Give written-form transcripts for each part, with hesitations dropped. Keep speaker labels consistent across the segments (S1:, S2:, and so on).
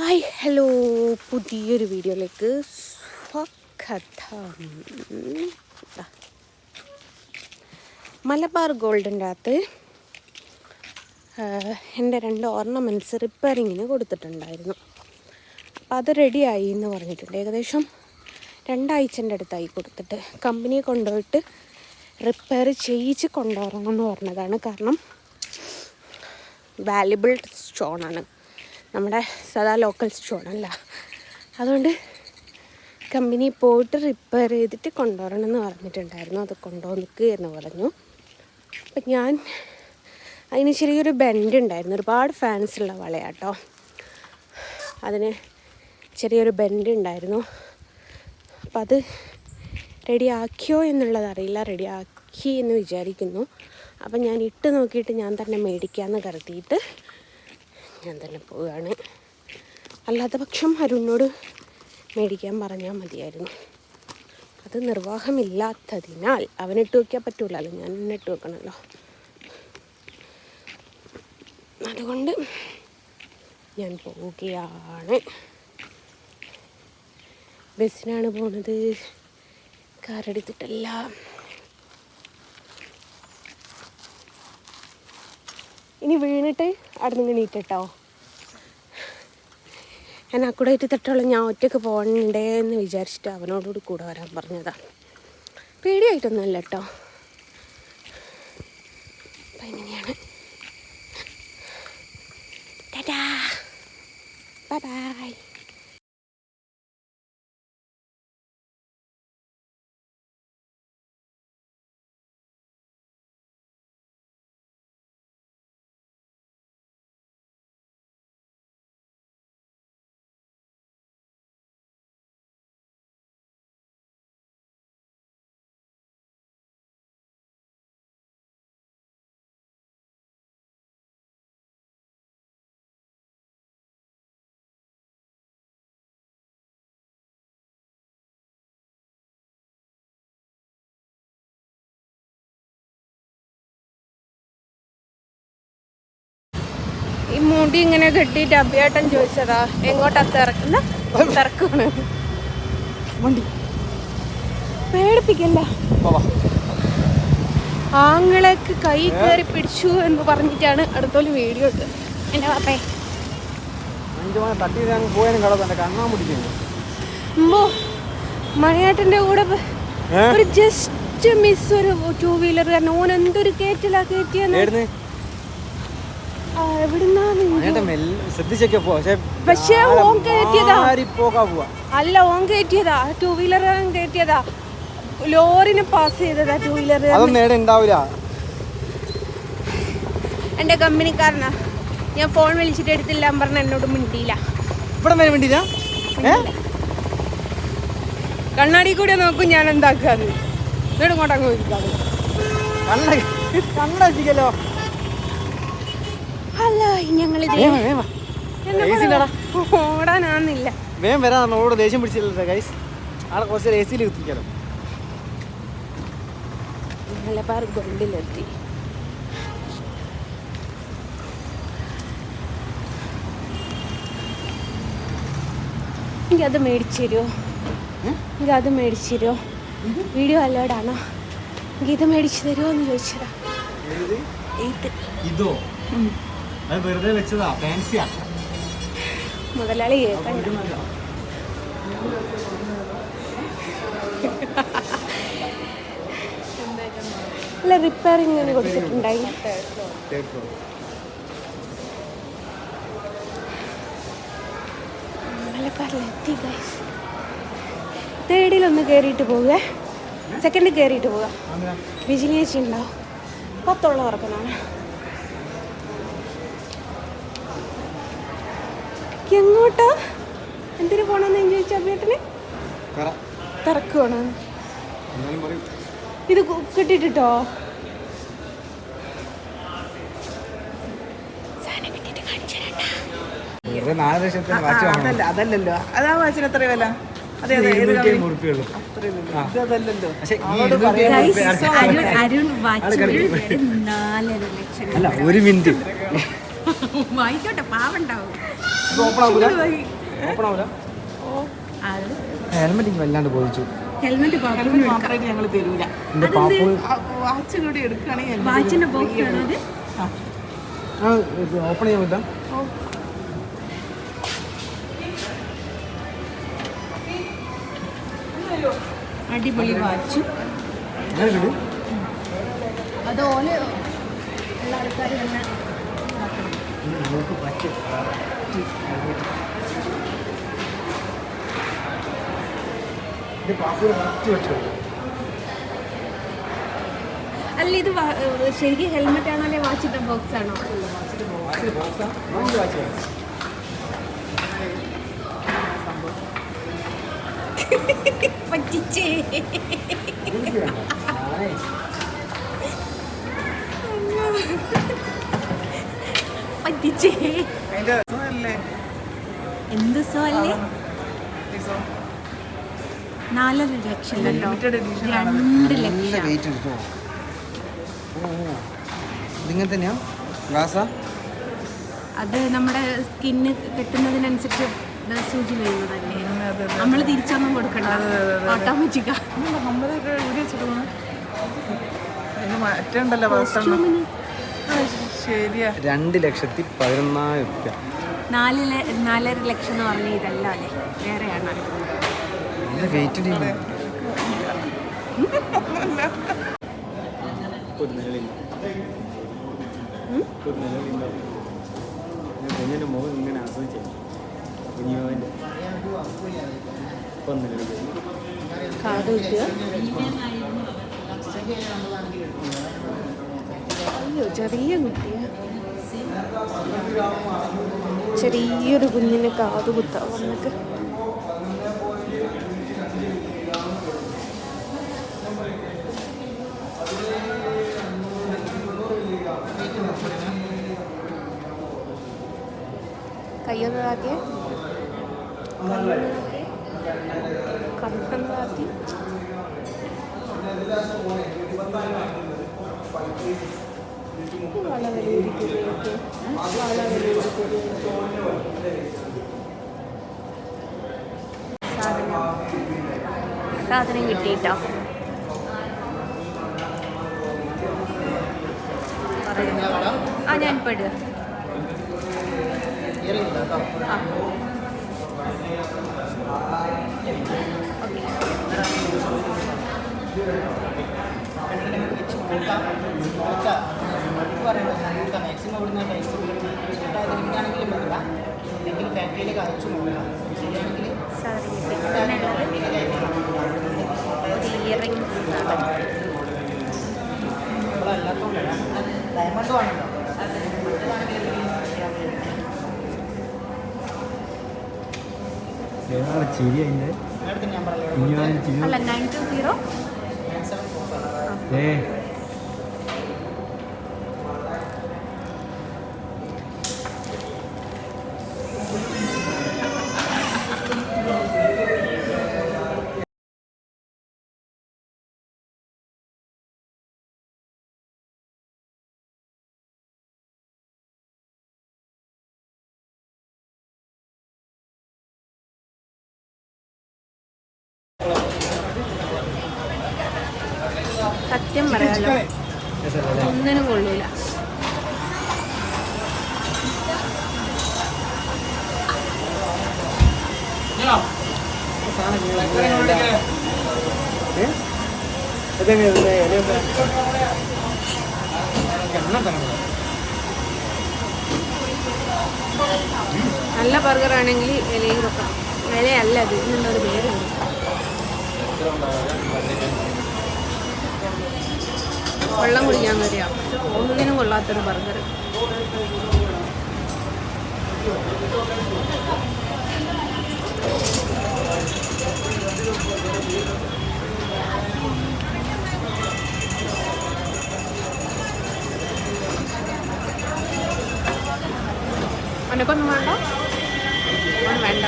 S1: Hi hello, പുതിയൊരു വീഡിയോയിലേക്ക് സ്വാഗതം. മലബാർ ഗോൾഡിൻ്റെ അകത്ത് എൻ്റെ 2 ഓർണമെൻറ്റ്സ് റിപ്പയറിങ്ങിന് കൊടുത്തിട്ടുണ്ടായിരുന്നു. അപ്പോൾ അത് റെഡിയായി എന്ന് പറഞ്ഞിട്ടുണ്ട്. ഏകദേശം 2 ആഴ്ചൻ്റെ അടുത്തായി കൊടുത്തിട്ട്. കമ്പനിയെ കൊണ്ടുപോയിട്ട് റിപ്പയർ ചെയ്യിച്ച് കൊണ്ടുവരണമെന്ന് പറഞ്ഞതാണ്. കാരണം വാല്യുബിൾ സ്റ്റോണാണ്, നമ്മുടെ സാധാ ലോക്കൽ സ്റ്റോണല്ല. അതുകൊണ്ട് കമ്പനി പോയിട്ട് റിപ്പയർ ചെയ്തിട്ട് കൊണ്ടുവരണമെന്ന് പറഞ്ഞിട്ടുണ്ടായിരുന്നു. അത് കൊണ്ടുവന്നിക്കുക എന്ന് പറഞ്ഞു. അപ്പം ഞാൻ അതിന് ചെറിയൊരു ബെൻഡ് ഉണ്ടായിരുന്നു. ഒരുപാട് ഫാൻസുള്ള വളയാട്ടോ. അതിന് ചെറിയൊരു ബെൻഡ് ഉണ്ടായിരുന്നു. അപ്പം അത് റെഡിയാക്കിയോ എന്നുള്ളത് അറിയില്ല. റെഡിയാക്കി എന്ന് വിചാരിക്കുന്നു. അപ്പം ഞാൻ ഇട്ട് നോക്കിയിട്ട് ഞാൻ തന്നെ മേടിക്കാമെന്ന് കരുതിയിട്ട് ഞാൻ തന്നെ പോവുകയാണ്. അല്ലാത്ത പക്ഷം അരുണിനോട് മേടിക്കാൻ പറഞ്ഞാൽ മതിയായിരുന്നു. അത് നിർവാഹമില്ലാത്തതിനാൽ അവനിട്ട് വയ്ക്കാൻ പറ്റൂലല്ലോ, ഞാൻ തന്നെ ഇട്ട് വെക്കണമല്ലോ. അതുകൊണ്ട് ഞാൻ പോവുകയാണ്. ബസ്സിനാണ് പോണത്, കാറെടുത്തിട്ടല്ല. ഇനി വീണിട്ട് അവിടെ നിന്ന് നീട്ടിട്ടോ. ഞാൻ അക്കൂടായിട്ട് തട്ടോളം ഞാൻ ഒറ്റയ്ക്ക് പോകണ്ടേ എന്ന് വിചാരിച്ചിട്ട് അവനോടുകൂടി കൂടെ വരാൻ പറഞ്ഞതാണ്. പേടിയായിട്ടൊന്നുമില്ല കേട്ടോ. അപ്പം എങ്ങനെയാണ്. Tata, bye bye. ഈ മുടി ഇങ്ങനെ കെട്ടിയിട്ട് അഭിയേട്ടൻ ചോദിച്ചതാ എങ്ങോട്ടാ തിരക്കാണ്. വണ്ടി പേടിപ്പിക്കല്ല. ആങ്ങളേക്ക് കൈ കയറി പിടിച്ചു എന്ന് പറഞ്ഞിട്ടാണ് അടുത്തൊരു വീഡിയോ ഇട്ട്. എൻ്റെ പാപ്പേ മണിയേട്ടൻ്റെ കൂടെ ഒരു ജസ്റ്റ് മിസ്, ഒരു 2 വീലർ കാരണം ഓൻ എന്തൊരു കയറ്റിലാ കയറ്റിയെന്ന്. പക്ഷേ ഓൻ കയറ്റിയതാ അല്ല, ഓൻ കയറ്റിയതാ 2 വീലർ കയറ്റിയതാ. ലോറിനെ പാസ് ചെയ്തതാ 2 വീലർ. എന്റെ കമ്പനിക്കാരനാ. ഞാൻ ഫോൺ വിളിച്ചിട്ട് എടുത്തില്ല പറഞ്ഞ എന്നോട് മിണ്ടിയില്ല. കണ്ണാടി കൂടെ നോക്കും ഞാൻ എന്താക്കാന്ന്. എന്നോട് ഇങ്ങോട്ടങ്ങ് പോയിരിക്കാതെ അല്ല ഞങ്ങൾ ഓടാനാന്നില്ല.
S2: ദേഷ്യം പിടിച്ചില്ല ഗൈസ്. അവിടെ കുറച്ച് AC-യിൽ എത്തിക്കാലോ.
S1: മലബാർ ഗോൾഡിലെത്തി. എനിക്കത് മേടിച്ചു തരുമോ? എനിക്കത് മേടിച്ചു തരുമോ? വീഡിയോ അല്ലോടാണോ? എനിക്കിത് മേടിച്ചു തരുമോ എന്ന് ചോദിച്ചതാ.
S2: ഇതോ വെറുതെ വെച്ചതാ, ഫാൻസിയാ.
S1: മുതലാളി കേൾക്കാൻ അല്ല റിപ്പയറിങ്ങിന് കൊടുത്തിട്ടുണ്ടായി. മലബാറിലെത്തി ഗൈസ്. 3-ൽ കയറിയിട്ട് പോവുക, 2nd കയറിയിട്ട് പോവുക. വിജിലേഴ്ച ഉണ്ടാവും. 10 ഉറക്കനാണ്. എങ്ങോട്ടാ എന്തിനു പോണെന്ന് ചോദിച്ചാ അഭിയേട്ടന്? തിരക്ക് പോണെന്ന്. ഇത് കിട്ടിട്ടോ
S3: അതല്ലല്ലോ, അതാ വാച്ചിന് എത്ര വില?
S2: അല്ല, 1 മിനിറ്റ്
S1: വായിക്കോട്ടെ, പാവുണ്ടാവും.
S2: ഓപ്പൺ ആവൂല ഓപ്പൺ ആവൂല ഹെൽമെറ്റ് വല്ലാണ്ട് പോയിച്ചു.
S1: ഹെൽമെറ്റ്
S3: മാത്രമായിട്ട് ഞങ്ങൾ തരൂല.
S2: എന്റെ പാപ്പു
S3: വാച്ച് കൂടി എടുക്കുകയാണെങ്കിൽ
S1: വാച്ചിന്റെ ബോക്സ് ആണോ അത്?
S2: ഓപ്പൺ ചെയ്യാൻ പറ്റാം.
S1: അടിപൊളി വാച്ചും
S2: അങ്ങനെ കിട്ടും.
S1: അതുപോലെ എല്ലാ ആൾക്കാരും തന്നെ
S2: നമുക്ക് പറ്റും. ഇത് പാപ്പു കറക്റ്റ് പറ്റും.
S1: അല്ല ഇത് ശരിക്കും ഹെൽമെറ്റ് ആണോ അല്ലെ വാച്ചിന്റെ ബോക്സ് ആണോ? പറ്റിച്ചേ. പറ്റിച്ചേ. എന്ത് സോ അല്ലേ? 4.5 ലക്ഷം കേട്ടോ. 2 ലക്ഷം.
S2: വെയിറ്റ് എടുത്തോ. ഇതിങ്ങനെ തന്നെയാ ഗ്ലാസാ?
S1: അത് നമ്മുടെ സ്കിന്ന് കെട്ടുന്നതിനനുസരിച്ച് സൂചി വീഴുന്നതല്ലേ. നമ്മൾ തിരിച്ചൊന്നും കൊടുക്കണ്ട, ഓട്ടോമാറ്റിക്കാ.
S3: മാറ്റണ്ടല്ലോ ശരിയാ.
S2: 2,11,000 രൂപ.
S1: 4.5 ലക്ഷം എന്ന് പറഞ്ഞ ഇതല്ല അല്ലേ, വേറെയാണ്.
S2: വെയിറ്റ് കുഞ്ഞിൻ്റെ മുഖം ഇങ്ങനെ ആസ്വദിച്ചു.
S1: കാത് വെക്കുക. അയ്യോ ചെറിയ കുട്ടിയാ. ചെറിയൊരു കുഞ്ഞിന് കാത് കുത്താ വന്നിട്ട്. കയ്യൊന്ന് താത്തിയേ, കണ്ണൊന്ന് താത്തി. സാധനം കിട്ടിയിട്ടോ. ഞാൻ ഇപ്പോൾ ഇടുക.
S3: മാക്സിമം ഇവിടുന്ന് ടൈസ് ആണെങ്കിലും ഫാക്ടറിയിലേക്ക് അയച്ചു നോക്കാം.
S1: ഇയറിംഗ്
S3: ഡയമണ്ട് ആണല്ലോ.
S2: ചിരി അതിൻ്റെ
S1: അല്ല 920 സത്യം പറയാലോ, ഒന്നിനും കൊള്ളൂല. നല്ല ബർഗർ ആണെങ്കിൽ ഇലയിൽ വെക്കാം. ഇലയല്ല അത്, ഇതിനുള്ളൊരു പേരുണ്ട്. വെള്ളം കുടിക്കാൻ വരിക. ഒന്നിനും കൊള്ളാത്തൊരു ബർഗർ. അനക്കൊന്നും വേണ്ട, ഒന്നും വേണ്ട.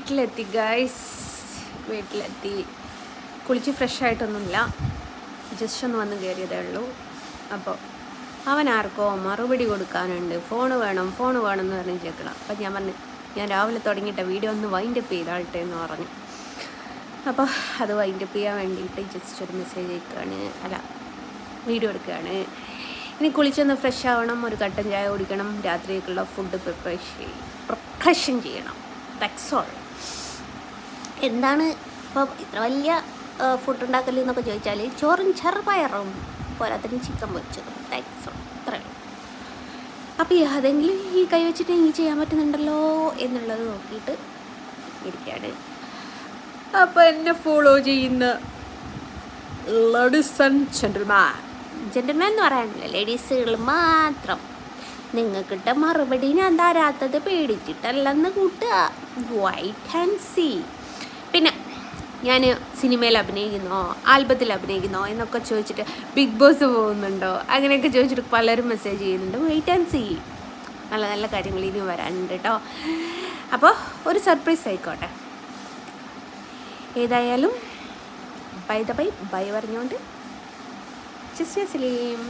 S1: വീട്ടിലെത്തി ഗൈസ്, വീട്ടിലെത്തി. കുളിച്ച് ഫ്രഷായിട്ടൊന്നുമില്ല, ജസ്റ്റ് ഒന്ന് വന്ന് കയറിയതേ ഉള്ളൂ. അപ്പോൾ അവൻ ആർക്കോ മറുപടി കൊടുക്കാനുണ്ട്, ഫോണ് വേണം എന്ന് പറഞ്ഞ് കേൾക്കണം. അപ്പം ഞാൻ പറഞ്ഞു, ഞാൻ രാവിലെ തുടങ്ങിയിട്ട് വീഡിയോ ഒന്ന് വൈൻഡപ്പ് ചെയ്താൾട്ടെ എന്ന് പറഞ്ഞു. അപ്പോൾ അത് വൈൻഡപ്പ് ചെയ്യാൻ വേണ്ടിയിട്ട് ജസ്റ്റ് ഒരു മെസ്സേജ് അയക്കുകയാണ്, അല്ല വീഡിയോ എടുക്കുകയാണ്. ഇനി കുളിച്ചൊന്ന് ഫ്രഷ് ആവണം, ഒരു കട്ടൻ ചായ കുടിക്കണം, രാത്രിയേക്കുള്ള ഫുഡ് പ്രിപ്പറേഷൻ ചെയ്യണം. That's all. എന്താണ് ഇപ്പോൾ ഇത്ര വലിയ ഫുഡ് ഉണ്ടാക്കൽ എന്നൊക്കെ ചോദിച്ചാൽ ചോറും ചെറുപയറും പോരാത്തിന് ചിക്കൻ പൊരിച്ചതും. ദാറ്റ്സ് ഓൾ, അത്രയും. അപ്പോൾ അതെങ്കിലും ഈ കൈ വെച്ചിട്ട് എനിക്ക് ചെയ്യാൻ പറ്റുന്നുണ്ടല്ലോ എന്നുള്ളത് നോക്കിയിട്ട് ഇരിക്കുകയാണ്. അപ്പോൾ എന്നെ ഫോളോ ചെയ്യുന്ന ലേഡീസ് ആൻഡ് ജെന്റിൽമാൻ എന്ന് പറയാനില്ല, ലേഡീസുകൾ മാത്രം. നിങ്ങൾക്കിട്ട മറുപടി ഞാൻ തരാത്തത് പേടിച്ചിട്ടല്ലെന്ന് കൂട്ടുക. Wait and see. പിന്നെ ഞാൻ സിനിമയിൽ അഭിനയിക്കുന്നോ, ആൽബത്തിൽ അഭിനയിക്കുന്നോ എന്നൊക്കെ ചോദിച്ചിട്ട്, ബിഗ് ബോസ് പോകുന്നുണ്ടോ അങ്ങനെയൊക്കെ ചോദിച്ചിട്ട് പലരും മെസ്സേജ് ചെയ്യുന്നുണ്ട്. Wait and see. നല്ല നല്ല കാര്യങ്ങൾ ഇനി വരാനുണ്ട് കേട്ടോ. അപ്പോൾ ഒരു സർപ്രൈസ് ആയിക്കോട്ടെ. ഏതായാലും ബൈ പറഞ്ഞുകൊണ്ട് ജസ്ന സലീം.